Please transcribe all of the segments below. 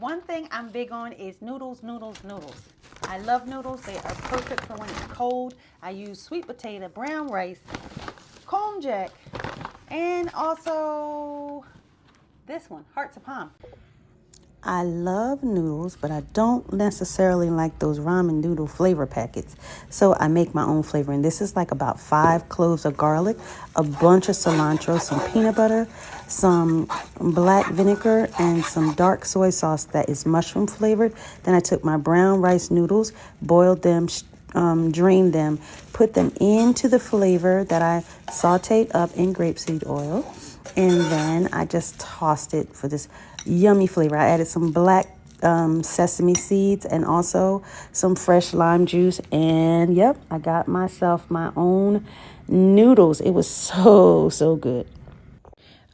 one thing I'm big on is noodles. I love noodles. They are perfect for when it's cold. I use sweet potato, brown rice, konjac, and also this one, hearts of palm. I love noodles, but I don't necessarily like those ramen noodle flavor packets. So I make my own flavor. And this is like about 5 cloves of garlic, a bunch of cilantro, some peanut butter, some black vinegar, and some dark soy sauce that is mushroom flavored. Then I took my brown rice noodles, boiled them, drained them, put them into the flavor that I sauteed up in grapeseed oil. And then I just tossed it for this yummy flavor. I added some black sesame seeds and also some fresh lime juice. And yep, I got myself my own noodles. It was so good.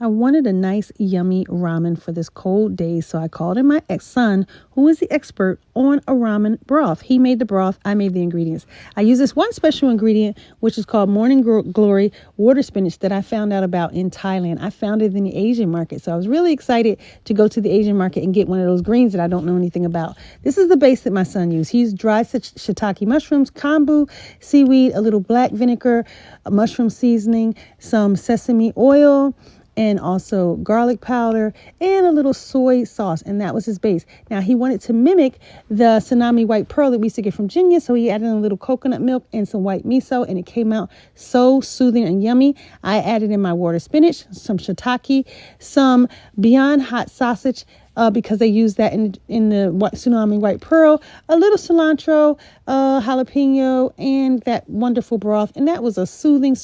I wanted a nice, yummy ramen for this cold day, so I called in my son, who is the expert on a ramen broth. He made the broth. I made the ingredients. I use this one special ingredient, which is called Morning Glory water spinach that I found out about in Thailand. I found it in the Asian market, so I was really excited to go to the Asian market and get one of those greens that I don't know anything about. This is the base that my son used. He used dried shiitake mushrooms, kombu, seaweed, a little black vinegar, a mushroom seasoning, some sesame oil, and also garlic powder and a little soy sauce. And that was his base. Now, he wanted to mimic the tsunami white pearl that we used to get from Jinya. So he added a little coconut milk and some white miso, and it came out so soothing and yummy. I added in my water spinach, some shiitake, some Beyond Hot sausage, because they use that in the tsunami white pearl, a little cilantro, jalapeno, and that wonderful broth. And that was a soothing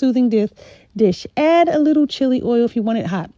dish. Add a little chili oil if you want it hot.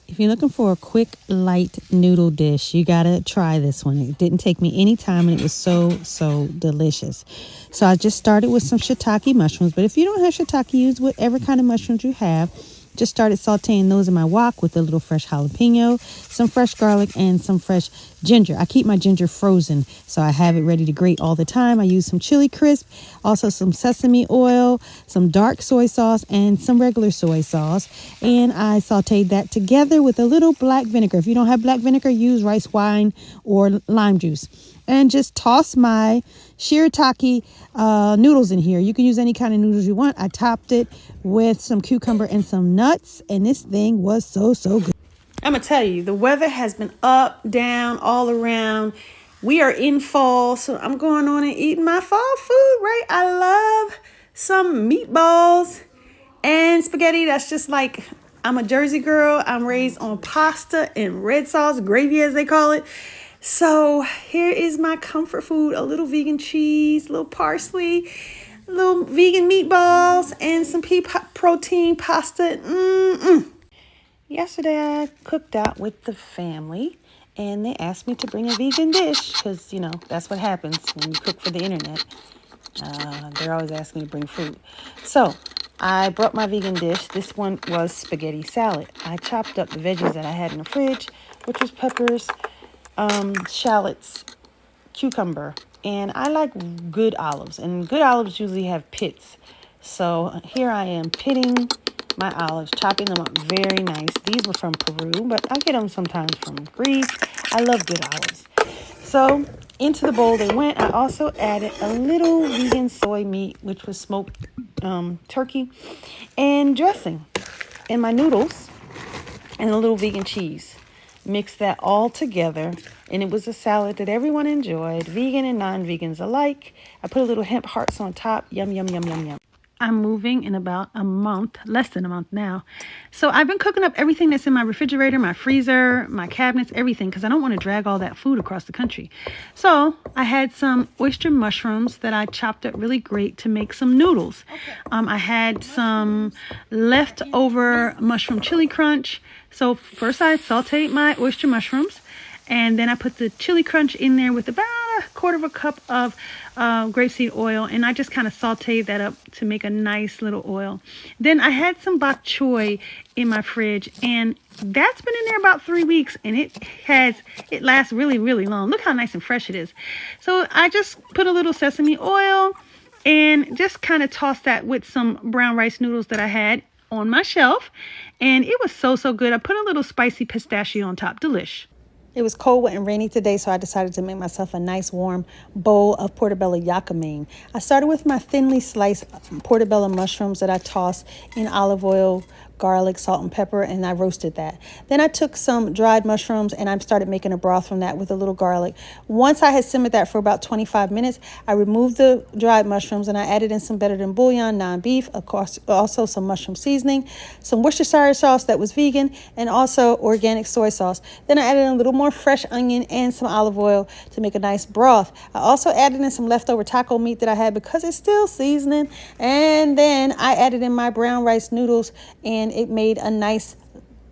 If you're looking for a quick, light noodle dish, you gotta try this one. It didn't take me any time, and it was so delicious. So I just started with some shiitake mushrooms, but if you don't have shiitake, use whatever kind of mushrooms you have. Just started sauteing those in my wok with a little fresh jalapeno, some fresh garlic, and some fresh ginger. I keep my ginger frozen, so I have it ready to grate all the time. I use some chili crisp, also some sesame oil, some dark soy sauce, and some regular soy sauce. And I sauteed that together with a little black vinegar. If you don't have black vinegar, use rice wine or lime juice. And just toss my shirataki noodles in here. You can use any kind of noodles you want. I topped it with some cucumber and some nuts, and this thing was so good. I'm gonna tell you, the weather has been up, down, all around. We are in fall, so I'm going on and eating my fall food, right? I love some meatballs and spaghetti. That's just like, I'm a Jersey girl. I'm raised on pasta and red sauce, gravy as they call it. So here is my comfort food, a little vegan cheese, a little parsley, a little vegan meatballs, and some pea protein pasta. Yesterday I cooked out with the family, and they asked me to bring a vegan dish because, you know, that's what happens when you cook for the internet. They're always asking me to bring food. So I brought my vegan dish. This one was spaghetti salad. I chopped up the veggies that I had in the fridge, which was peppers, shallots, cucumber, and I like good olives, and good olives usually have pits. So here I am pitting my olives, chopping them up very nice. These were from Peru, but I get them sometimes from Greece. I love good olives. So into the bowl they went. I also added a little vegan soy meat, which was smoked turkey, and dressing, and my noodles, and a little vegan cheese. Mix that all together, and it was a salad that everyone enjoyed, vegan and non-vegans alike. I put a little hemp hearts on top. Yum. I'm moving in about a month, less than a month now. So I've been cooking up everything that's in my refrigerator, my freezer, my cabinets, everything, because I don't want to drag all that food across the country. So I had some oyster mushrooms that I chopped up really great to make some noodles. I had some leftover mushroom chili crunch. So first I sauteed my oyster mushrooms, and then I put the chili crunch in there with about a quarter of a cup of grapeseed oil, and I just kind of sauteed that up to make a nice little oil. Then I had some bok choy in my fridge, and that's been in there about 3 weeks, and it lasts really long. Look how nice and fresh it is. So I just put a little sesame oil and just kind of tossed that with some brown rice noodles that I had on my shelf, and it was so good. I put a little spicy pistachio on top. Delish. It was cold, wet, and rainy today, so I decided to make myself a nice warm bowl of Portabella Yakamein. I started with my thinly sliced portabella mushrooms that I tossed in olive oil, garlic, salt, and pepper, and I roasted that. Then I took some dried mushrooms and I started making a broth from that with a little garlic. Once I had simmered that for about 25 minutes, I removed the dried mushrooms and I added in some better than bouillon, non-beef, of course, also some mushroom seasoning, some Worcestershire sauce that was vegan, and also organic soy sauce. Then I added in a little more fresh onion and some olive oil to make a nice broth. I also added in some leftover taco meat that I had because it's still seasoning. And then I added in my brown rice noodles, and it made a nice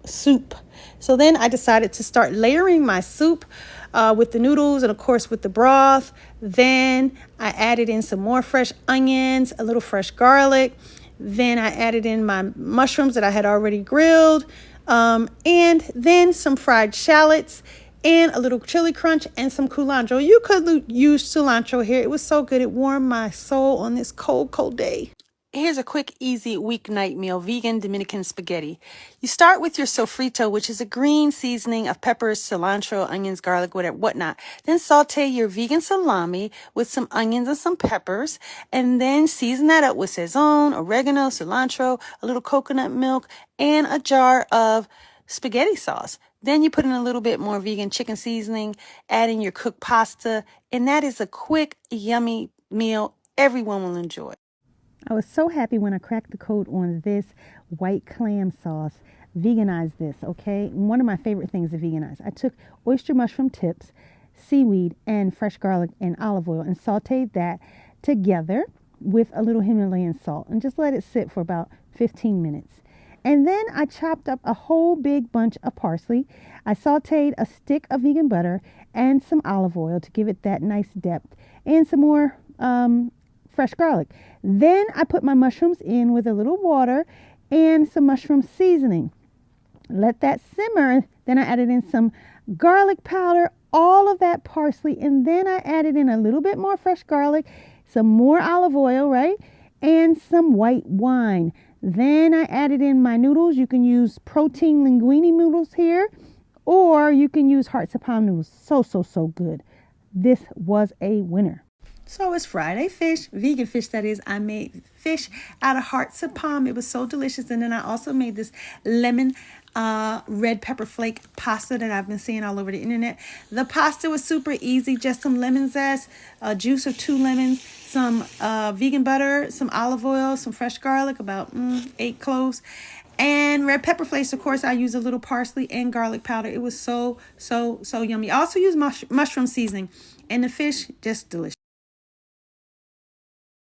soup. So then I decided to start layering my soup with the noodles and of course with the broth. Then I added in some more fresh onions, a little fresh garlic. Then I added in my mushrooms that I had already grilled, and then some fried shallots and a little chili crunch and some culantro. You could use cilantro here. It was so good. It warmed my soul on this cold day. Here's a quick, easy weeknight meal, vegan Dominican spaghetti. You start with your sofrito, which is a green seasoning of peppers, cilantro, onions, garlic, whatnot. Then saute your vegan salami with some onions and some peppers, and then season that up with sazon, oregano, cilantro, a little coconut milk, and a jar of spaghetti sauce. Then you put in a little bit more vegan chicken seasoning, add in your cooked pasta, and that is a quick, yummy meal everyone will enjoy. I was so happy when I cracked the code on this white clam sauce. Veganize this, okay? One of my favorite things to veganize. I took oyster mushroom tips, seaweed, and fresh garlic and olive oil and sauteed that together with a little Himalayan salt and just let it sit for about 15 minutes. And then I chopped up a whole big bunch of parsley. I sauteed a stick of vegan butter and some olive oil to give it that nice depth, and some more fresh garlic. Then I put my mushrooms in with a little water and some mushroom seasoning. Let that simmer. Then I added in some garlic powder, all of that parsley, and then I added in a little bit more fresh garlic, some more olive oil, right? And some white wine. Then I added in my noodles. You can use protein linguine noodles here, or you can use hearts of palm noodles. So good. This was a winner. So it's Friday fish, vegan fish that is. I made fish out of hearts of palm. It was so delicious. And then I also made this lemon red pepper flake pasta that I've been seeing all over the internet. The pasta was super easy. Just some lemon zest, juice of 2 lemons, some vegan butter, some olive oil, some fresh garlic, about 8 cloves. And red pepper flakes, of course, I use a little parsley and garlic powder. It was so yummy. I also use mushroom seasoning. And the fish, just delicious.